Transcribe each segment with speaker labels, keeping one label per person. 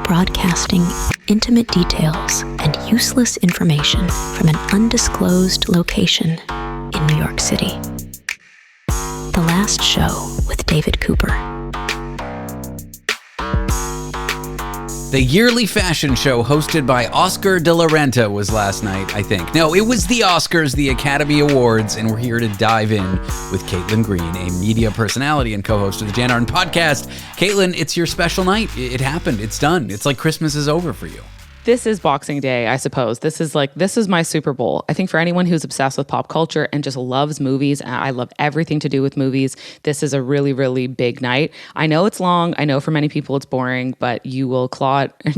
Speaker 1: broadcasting intimate details and useless information from an undisclosed location in New York City. The Last Show with David Cooper.
Speaker 2: The yearly fashion show hosted by Oscar de la Renta was last night, I think. No, it was the Oscars, the Academy Awards, and we're here to dive in with Caitlin Green, a media personality and co-host of the Jan Arden podcast. Caitlin, it's your special night. It happened. It's done. It's like Christmas is over for you.
Speaker 3: This is Boxing Day, I suppose. This is my Super Bowl. I think for anyone who's obsessed with pop culture and just loves movies, I love everything to do with movies, this is a really, really big night. I know it's long. I know for many people it's boring, but you will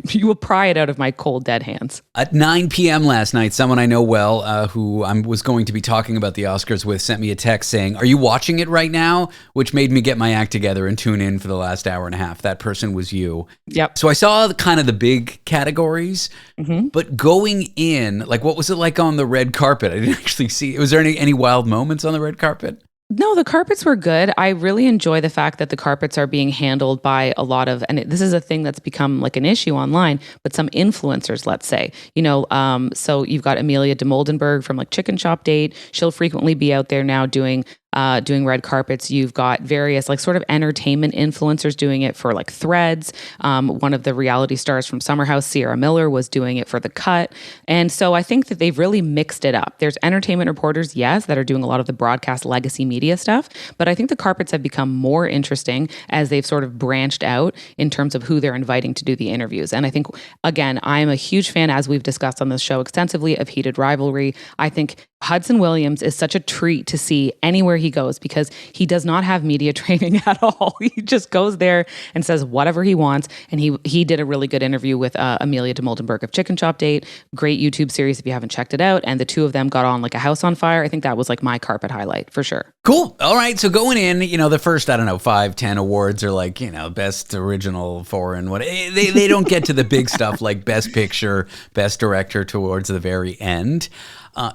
Speaker 3: you will pry it out of my cold, dead hands.
Speaker 2: At 9 p.m. last night, someone I know well, who I was going to be talking about the Oscars with, sent me a text saying, "Are you watching it right now?" Which made me get my act together and tune in for the last hour and a half. That person was you.
Speaker 3: Yep.
Speaker 2: So I saw kind of the big categories. Mm-hmm. But going in, like, what was it like on the red carpet? I didn't actually see. Was there any wild moments on the red carpet?
Speaker 3: No, the carpets were good. I really enjoy the fact that the carpets are being handled by a lot of, and this is a thing that's become like an issue online, but some influencers, let's say, so you've got Amelia de Moldenberg from like Chicken Shop Date. She'll frequently be out there now doing red carpets. You've got various like sort of entertainment influencers doing it for like Threads. One of the reality stars from Summer House, Sierra Miller, was doing it for The Cut. And so I think that they've really mixed it up. There's entertainment reporters, yes, that are doing a lot of the broadcast legacy media stuff, but I think the carpets have become more interesting as they've sort of branched out in terms of who they're inviting to do the interviews. And I think, again, I'm a huge fan, as we've discussed on this show extensively, of Heated Rivalry. I think Hudson Williams is such a treat to see anywhere he goes because he does not have media training at all. He just goes there and says whatever he wants. And he did a really good interview with Amelia de Moldenberg of Chicken Shop Date. Great YouTube series if you haven't checked it out. And the two of them got on like a house on fire. I think that was like my carpet highlight for sure.
Speaker 2: Cool. All right. So going in, the first, 5-10 awards are like, best original foreign. They don't get to the big stuff like best picture, best director towards the very end.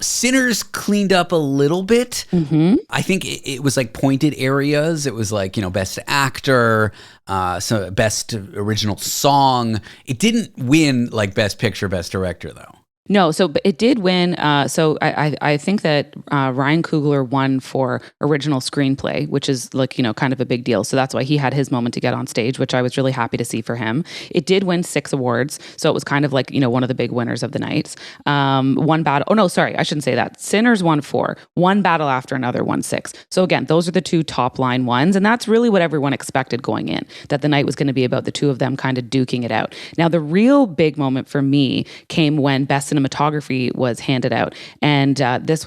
Speaker 2: Sinners cleaned up a little bit. Mm-hmm. I think it was like pointed areas. It was like, best actor, so best original song. It didn't win like best picture, best director though.
Speaker 3: No, but it did win. So I think that Ryan Coogler won for original screenplay, which is like, kind of a big deal. So that's why he had his moment to get on stage, which I was really happy to see for him. It did win 6 awards. So it was kind of like, one of the big winners of the night. One battle. Oh, no, sorry. I shouldn't say that. Sinners won 4. One Battle After Another won 6. So again, those are the 2 top line ones. And that's really what everyone expected going in, that the night was going to be about the 2 of them kind of duking it out. Now, the real big moment for me came when Best Cinematography was handed out, and this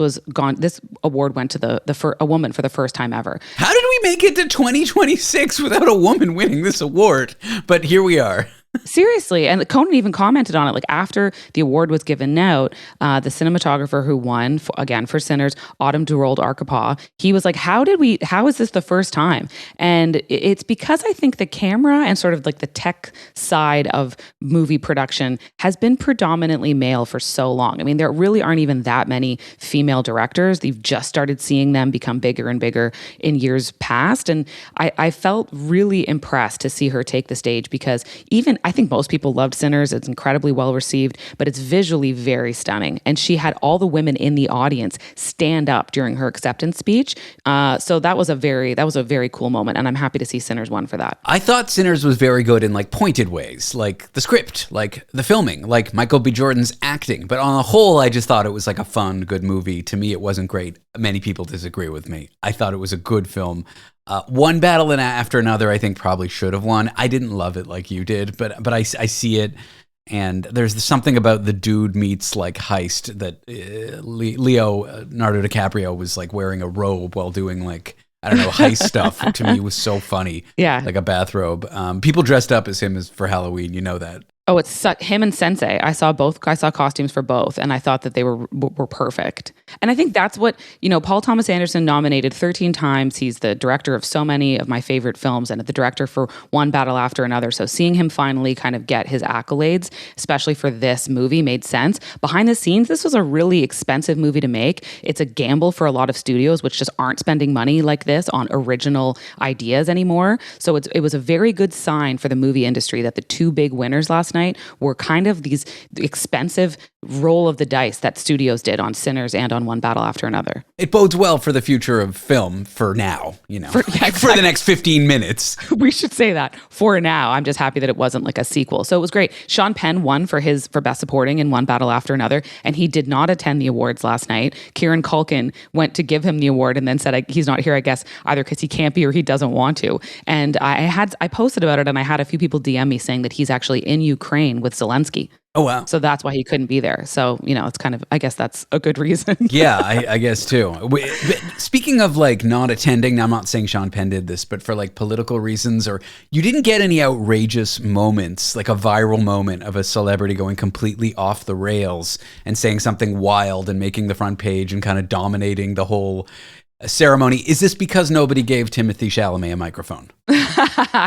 Speaker 3: award went to a woman for the first time ever.
Speaker 2: How did we make it to 2026 without a woman winning this award? But here we are.
Speaker 3: Seriously, and Conan even commented on it. Like after the award was given out, the cinematographer who won for Sinners, Autumn Durold Arkapaw, he was like, "How is this the first time?" And it's because I think the camera and sort of like the tech side of movie production has been predominantly male for so long. I mean, there really aren't even that many female directors. You've just started seeing them become bigger and bigger in years past, and I felt really impressed to see her take the stage because even I think most people loved Sinners. It's incredibly well received, but it's visually very stunning. And she had all the women in the audience stand up during her acceptance speech. So that was a very cool moment. And I'm happy to see Sinners won for that.
Speaker 2: I thought Sinners was very good in like pointed ways, like the script, like the filming, like Michael B. Jordan's acting. But on the whole, I just thought it was like a fun, good movie. To me, it wasn't great. Many people disagree with me. I thought it was a good film. One Battle After Another, I think probably should have won. I didn't love it like you did, but I see it, and there's something about the dude meets like heist that Leonardo DiCaprio was like wearing a robe while doing like, I don't know, heist stuff. To me, was so funny.
Speaker 3: Yeah,
Speaker 2: like a bathrobe. People dressed up as him for Halloween. You know that.
Speaker 3: Oh, it's him and Sensei. I saw costumes for both, and I thought that they were perfect. And I think that's what, Paul Thomas Anderson nominated 13 times. He's the director of so many of my favorite films and the director for One Battle After Another. So seeing him finally kind of get his accolades, especially for this movie, made sense. Behind the scenes, this was a really expensive movie to make. It's a gamble for a lot of studios, which just aren't spending money like this on original ideas anymore. So it was a very good sign for the movie industry that the 2 big winners last last night were kind of these expensive roll of the dice that studios did on Sinners and on One Battle After Another.
Speaker 2: It bodes well for the future of film for now, for the next 15 minutes.
Speaker 3: We should say that for now. I'm just happy that it wasn't like a sequel. So it was great. Sean Penn won for Best Supporting in One Battle After Another, and he did not attend the awards last night. Kieran Culkin went to give him the award and then said he's not here, I guess, either because he can't be or he doesn't want to. And I posted about it, and I had a few people DM me saying that he's actually in Ukraine with Zelensky.
Speaker 2: Oh, wow.
Speaker 3: So that's why he couldn't be there. So, it's kind of, I guess that's a good reason.
Speaker 2: Yeah, I guess too. Speaking of like not attending, now I'm not saying Sean Penn did this, but for like political reasons, or you didn't get any outrageous moments, like a viral moment of a celebrity going completely off the rails and saying something wild and making the front page and kind of dominating the whole ceremony. Is this because nobody gave Timothée Chalamet a microphone?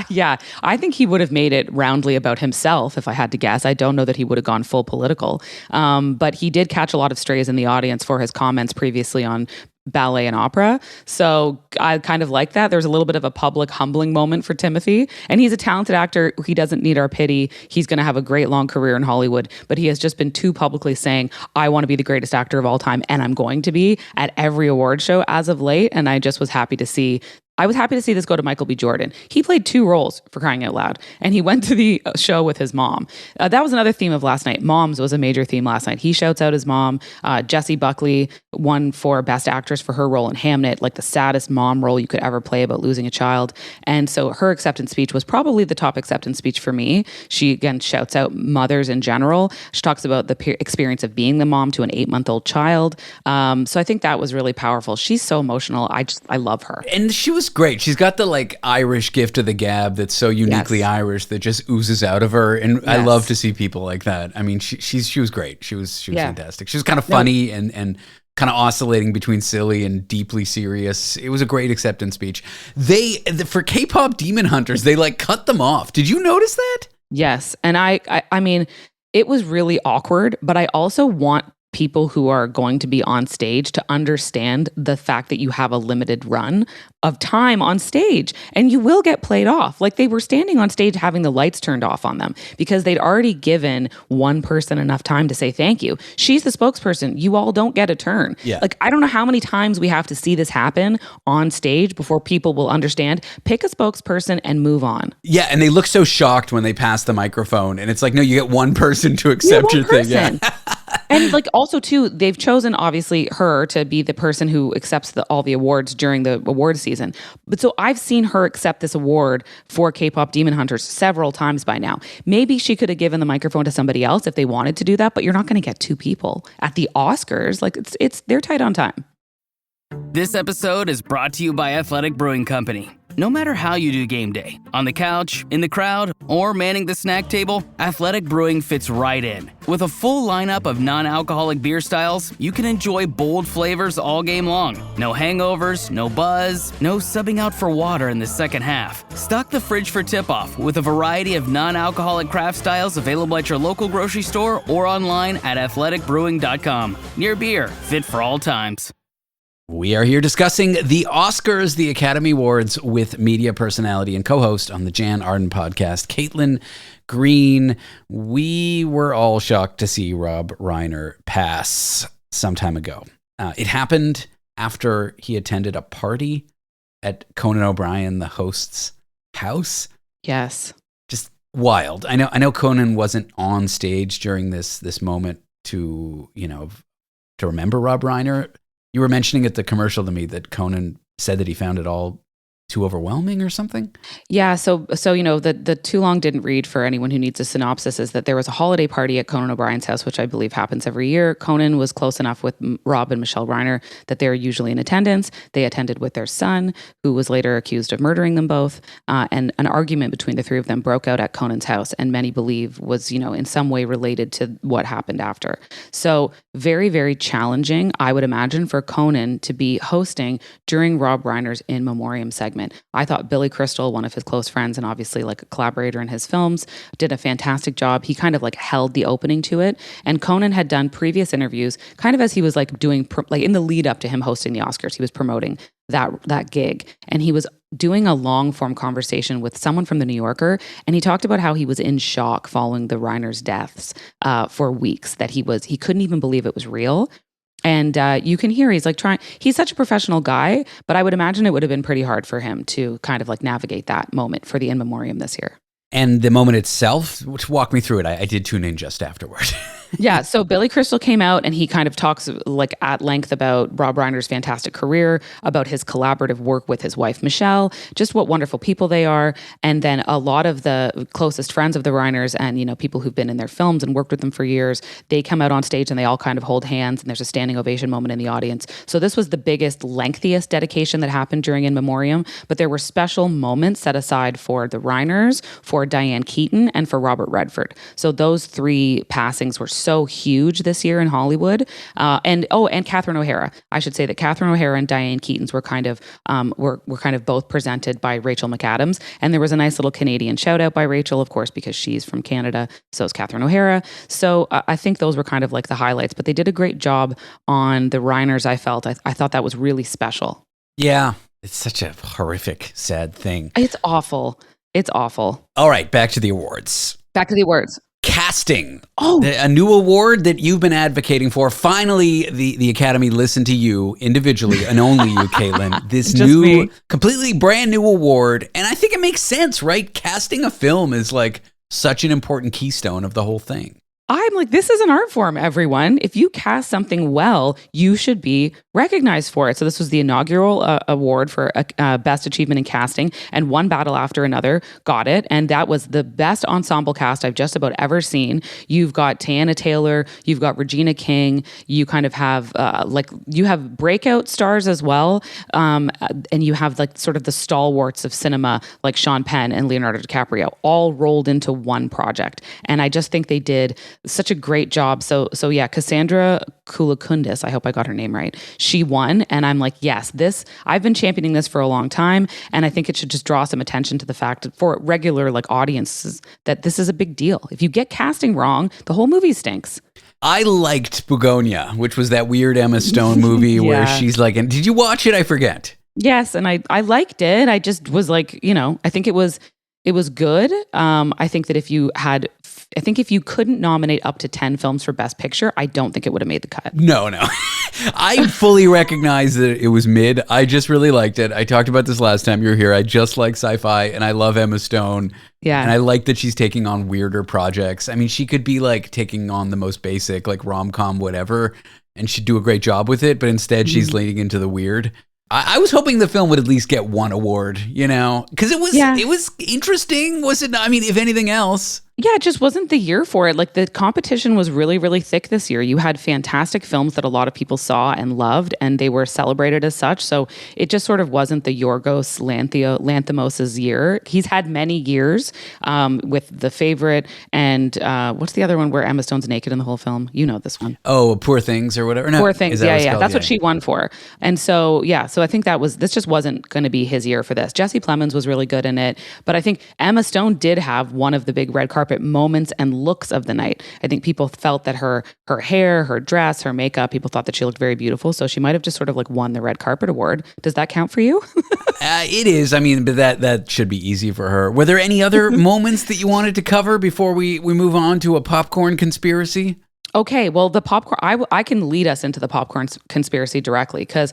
Speaker 3: Yeah, I think he would have made it roundly about himself, if I had to guess. I don't know that he would have gone full political. But he did catch a lot of strays in the audience for his comments previously on ballet and opera. So I kind of like that. There's a little bit of a public humbling moment for Timothy. And he's a talented actor. He doesn't need our pity. He's going to have a great long career in Hollywood. But he has just been too publicly saying, I want to be the greatest actor of all time. And I'm going to be at every award show as of late. And I just was happy to see this go to Michael B. Jordan. He played 2 roles, for crying out loud, and he went to the show with his mom. That was another theme of last night. Moms was a major theme last night. He shouts out his mom. Jessie Buckley won for Best Actress for her role in Hamnet, like the saddest mom role you could ever play about losing a child. And so her acceptance speech was probably the top acceptance speech for me. She, again, shouts out mothers in general. She talks about the experience of being the mom to an 8-month-old child. So I think that was really powerful. She's so emotional. I love her.
Speaker 2: And she was great. She's got the like Irish gift of the gab that's so uniquely Irish that just oozes out of her. And I love to see people like that. I mean, she was great. She was fantastic. She was kind of funny and kind of oscillating between silly and deeply serious. It was a great acceptance speech. For K-pop Demon Hunters, they like cut them off. Did you notice that?
Speaker 3: Yes. And I mean, it was really awkward, but I also want people who are going to be on stage to understand the fact that you have a limited run of time on stage and you will get played off. Like they were standing on stage having the lights turned off on them because they'd already given one person enough time to say thank you. She's the spokesperson. You all don't get a turn.
Speaker 2: Yeah.
Speaker 3: Like I don't know how many times we have to see this happen on stage before people will understand. Pick a spokesperson and move on.
Speaker 2: Yeah, and they look so shocked when they pass the microphone and it's like, no, you get one person to accept your thing. Yeah.
Speaker 3: And like also too, they've chosen obviously her to be the person who accepts all the awards during the award season. But so I've seen her accept this award for K-pop Demon Hunters several times by now. Maybe she could have given the microphone to somebody else if they wanted to do that, but you're not going to get 2 people at the Oscars. Like they're tight on time.
Speaker 4: This episode is brought to you by Athletic Brewing Company. No matter how you do game day, on the couch, in the crowd, or manning the snack table, Athletic Brewing fits right in. With a full lineup of non-alcoholic beer styles, you can enjoy bold flavors all game long. No hangovers, no buzz, no subbing out for water in the second half. Stock the fridge for tip-off with a variety of non-alcoholic craft styles available at your local grocery store or online at athleticbrewing.com. Near beer, fit for all times.
Speaker 2: We are here discussing the Oscars, the Academy Awards, with media personality and co-host on the Jan Arden podcast, Caitlin Green. We were all shocked to see Rob Reiner pass some time ago. It happened after he attended a party at Conan O'Brien, the host's house.
Speaker 3: Yes.
Speaker 2: Just wild. I know Conan wasn't on stage during this moment to remember Rob Reiner. You were mentioning at the commercial to me that Conan said that he found it all too overwhelming or something?
Speaker 3: Yeah, so the too long didn't read for anyone who needs a synopsis is that there was a holiday party at Conan O'Brien's house, which I believe happens every year. Conan was close enough with Rob and Michelle Reiner that they're usually in attendance. They attended with their son, who was later accused of murdering them both, and an argument between the 3 of them broke out at Conan's house, and many believe was, in some way related to what happened after. So very, very challenging, I would imagine, for Conan to be hosting during Rob Reiner's In Memoriam segment. I thought Billy Crystal, one of his close friends and obviously like a collaborator in his films, did a fantastic job. He kind of like held the opening to it. And Conan had done previous interviews kind of as he was like doing, like in the lead up to him hosting the Oscars, he was promoting that gig. And he was doing a long form conversation with someone from the New Yorker, and he talked about how he was in shock following the Reiners deaths for weeks, that he couldn't even believe it was real. And you can hear he's like he's such a professional guy, but I would imagine it would have been pretty hard for him to kind of like navigate that moment for the In Memoriam this year.
Speaker 2: And the moment itself, walk me through it. I did tune in just afterward.
Speaker 3: Yeah, so Billy Crystal came out and he kind of talks like at length about Rob Reiner's fantastic career, about his collaborative work with his wife Michelle, just what wonderful people they are, and then a lot of the closest friends of the Reiners and, you know, people who've been in their films and worked with them for years, they come out on stage and they all kind of hold hands and there's a standing ovation moment in the audience. So this was the biggest, lengthiest dedication that happened during In Memoriam, but there were special moments set aside for the Reiners, for Diane Keaton, and for Robert Redford. So those three passings were so huge this year in Hollywood. And Catherine O'Hara. I should say that Catherine O'Hara and Diane Keaton's were kind of were kind of both presented by Rachel McAdams. And there was a nice little Canadian shout out by Rachel, of course, because she's from Canada. So is Catherine O'Hara. So I think those were kind of like the highlights, but they did a great job on the Reiners, I felt. I thought that was really special.
Speaker 2: Yeah, it's such a horrific, sad thing.
Speaker 3: It's awful. It's awful.
Speaker 2: All right, back to the awards.
Speaker 3: Back to the awards.
Speaker 2: Casting.
Speaker 3: Oh,
Speaker 2: A new award that you've been advocating for. Finally, the Academy listened to you individually and only you, Caitlin. This completely brand new award. And I think it makes sense, right? Casting a film is like such an important keystone of the whole thing.
Speaker 3: I'm like, this is an art form, everyone. If you cast something well, you should be recognized for it. So this was the inaugural award for Best Achievement in Casting, and one battle after another got it. And that was the best ensemble cast I've just about ever seen. You've got Tiana Taylor, you've got Regina King, you kind of have you have breakout stars as well. And you have like sort of the stalwarts of cinema like Sean Penn and Leonardo DiCaprio all rolled into one project. And I just think they did such a great job. So yeah, Cassandra Koulakundis, I hope I got her name right. She won. And I'm like, yes, I've been championing this for a long time. And I think it should just draw some attention to the fact that for regular like audiences that this is a big deal. If you get casting wrong, the whole movie stinks.
Speaker 2: I liked Begonia, which was that weird Emma Stone movie where she's like, and did you watch it? I forget.
Speaker 3: Yes. And I liked it. I just was like, I think it was good. I think that if you couldn't nominate up to 10 films for Best Picture, I don't think it would have made the cut.
Speaker 2: No. I fully recognize that it was mid. I just really liked it. I talked about this last time you were here. I just like sci-fi and I love Emma Stone.
Speaker 3: Yeah.
Speaker 2: And I like that she's taking on weirder projects. I mean, she could be like taking on the most basic, like rom-com, whatever, and she'd do a great job with it. But instead, she's leaning into the weird. I was hoping the film would at least get one award, because it was interesting, was it not? I mean, if anything else.
Speaker 3: Yeah, it just wasn't the year for it. Like the competition was really, really thick this year. You had fantastic films that a lot of people saw and loved, and they were celebrated as such. So it just sort of wasn't the Yorgos Lanthimos' year. He's had many years with The Favorite and what's the other one where Emma Stone's naked in the whole film? You know this one.
Speaker 2: Oh, Poor Things or whatever. No,
Speaker 3: Poor Things. Yeah. That's what she won for. And so, so I think this just wasn't going to be his year for this. Jesse Plemons was really good in it, but I think Emma Stone did have one of the big red carpet moments and looks of the night. I think people felt that her hair, her dress, her makeup, people thought that she looked very beautiful. So she might have just sort of like won the red carpet award. Does that count for you?
Speaker 2: It is. I mean, but that should be easy for her. Were there any other moments that you wanted to cover before we move on to a popcorn conspiracy?
Speaker 3: Okay, well, the popcorn, I can lead us into the popcorn conspiracy directly because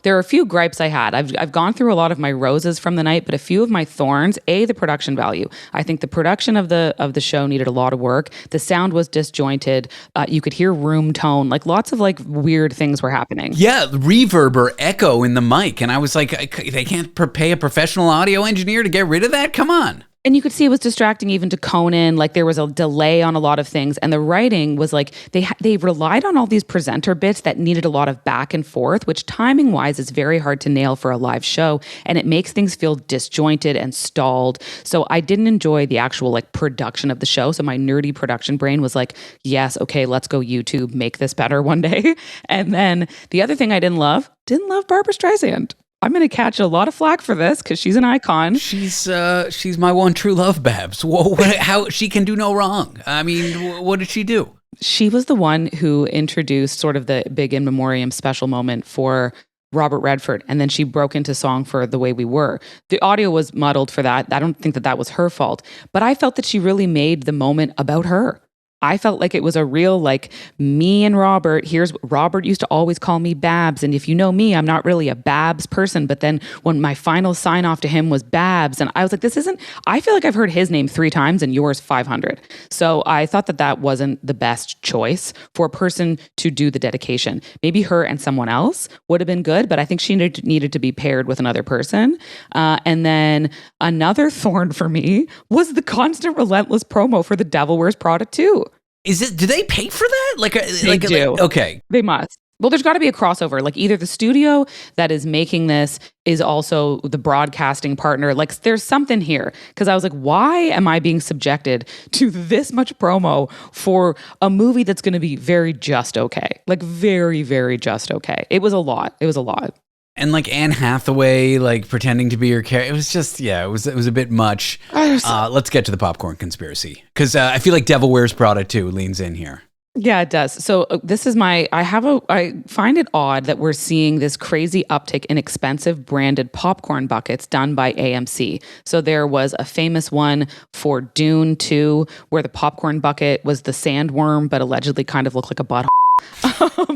Speaker 3: there are a few gripes I had. I've gone through a lot of my roses from the night, but a few of my thorns. The production value. I think the production of the show needed a lot of work. The sound was disjointed. You could hear room tone, like lots of like weird things were happening.
Speaker 2: Yeah, reverb or echo in the mic, and I was like, they can't pay a professional audio engineer to get rid of that? Come on.
Speaker 3: And you could see it was distracting even to Conan. Like there was a delay on a lot of things. And the writing was like, they relied on all these presenter bits that needed a lot of back and forth, which timing wise is very hard to nail for a live show. And it makes things feel disjointed and stalled. So I didn't enjoy the actual like production of the show. So my nerdy production brain was like, yes, okay, let's go YouTube, make this better one day. And then the other thing I didn't love Barbra Streisand. I'm going to catch a lot of flack for this because she's an icon.
Speaker 2: She's my one true love, Babs. How she can do no wrong. I mean, what did she do?
Speaker 3: She was the one who introduced sort of the big In Memoriam special moment for Robert Redford, and then she broke into song for The Way We Were. The audio was muddled for that. I don't think that was her fault, but I felt that she really made the moment about her. I felt like it was a real, like, me and Robert. Robert used to always call me Babs. And if you know me, I'm not really a Babs person. But then when my final sign off to him was Babs, and I was like, I feel like I've heard his name 3 times and yours 500. So I thought that wasn't the best choice for a person to do the dedication. Maybe her and someone else would have been good, but I think she needed to be paired with another person. And then another thorn for me was the constant relentless promo for The Devil Wears Prada 2.
Speaker 2: Do they pay for that?
Speaker 3: They do.
Speaker 2: Okay.
Speaker 3: They must. Well, there's got to be a crossover. Like either the studio that is making this is also the broadcasting partner. Like there's something here. Because I was like, why am I being subjected to this much promo for a movie that's going to be very just okay? Like very, very just okay. It was a lot.
Speaker 2: And like Anne Hathaway, like pretending to be your character, it was just, it was a bit much. Let's get to the popcorn conspiracy, because I feel like Devil Wears Prada 2 leans in here.
Speaker 3: Yeah, it does. So this is I find it odd that we're seeing this crazy uptick in expensive branded popcorn buckets done by AMC. So there was a famous one for Dune 2 where the popcorn bucket was the sandworm, but allegedly kind of looked like a butthole.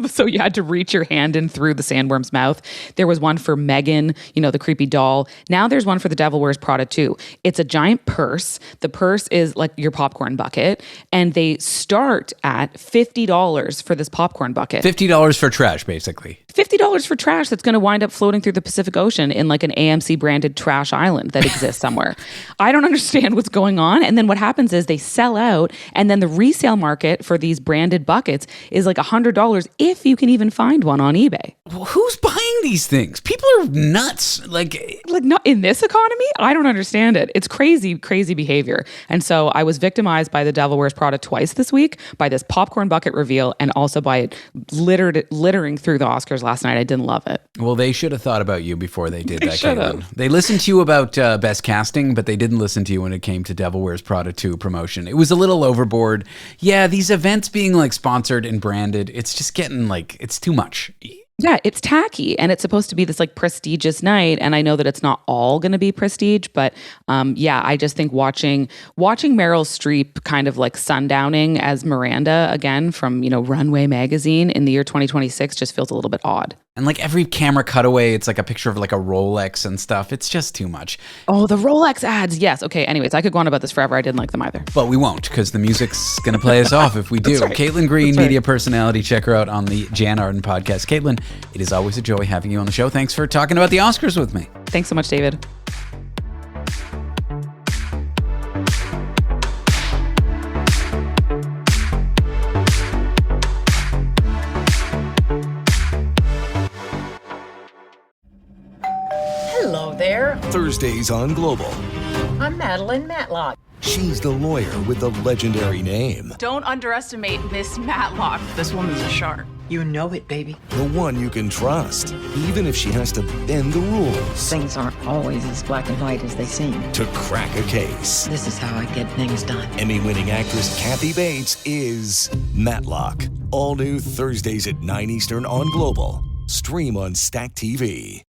Speaker 3: So you had to reach your hand in through the sandworm's mouth. There was one for Megan, the creepy doll. Now there's one for The Devil Wears Prada 2. It's a giant purse. The purse is like your popcorn bucket, and they start at $50 for this popcorn bucket.
Speaker 2: $50 for trash, basically.
Speaker 3: $50 for trash that's going to wind up floating through the Pacific Ocean in like an AMC branded trash island that exists somewhere. I don't understand what's going on. And then what happens is they sell out, and then the resale market for these branded buckets is like $100 if you can even find one on eBay.
Speaker 2: Well, who's buying these things? People are nuts. Like
Speaker 3: not in this economy? I don't understand it. It's crazy, crazy behavior. And so I was victimized by The Devil Wears Prada twice this week, by this popcorn bucket reveal, and also by it littering through the Oscars last night. I didn't love it.
Speaker 2: Well, they should have thought about you before they did that, Caitlin. They listened to you about best casting, but they didn't listen to you when it came to Devil Wears Prada 2 promotion. It was a little overboard. Yeah, these events being like sponsored and branded, it's just getting like, it's too much.
Speaker 3: Yeah, it's tacky, and it's supposed to be this like prestigious night, and I know that it's not all going to be prestige, but I just think watching Meryl Streep kind of like sundowning as Miranda again from Runway magazine in the year 2026 just feels a little bit odd.
Speaker 2: And like every camera cutaway, it's like a picture of like a Rolex and stuff. It's just too much.
Speaker 3: Oh, the Rolex ads. Yes. Okay. Anyways, I could go on about this forever. I didn't like them either.
Speaker 2: But we won't, because the music's going to play us off if we do.
Speaker 3: Right.
Speaker 2: Caitlin Green, media personality. Check her out on the Jan Arden podcast. Caitlin, it is always a joy having you on the show. Thanks for talking about the Oscars with me.
Speaker 3: Thanks so much, David.
Speaker 5: Hello there.
Speaker 6: Thursdays on Global.
Speaker 5: I'm Madeline Matlock.
Speaker 6: She's the lawyer with a legendary name.
Speaker 7: Don't underestimate Miss Matlock. This woman's a shark.
Speaker 5: You know it, baby.
Speaker 6: The one you can trust, even if she has to bend the rules
Speaker 8: Things aren't always as black and white as they seem.
Speaker 6: to crack a case.
Speaker 8: This is how I get things done.
Speaker 6: Emmy-winning actress Kathy Bates is Matlock. All new Thursdays at 9 Eastern on Global. Stream on Stack TV.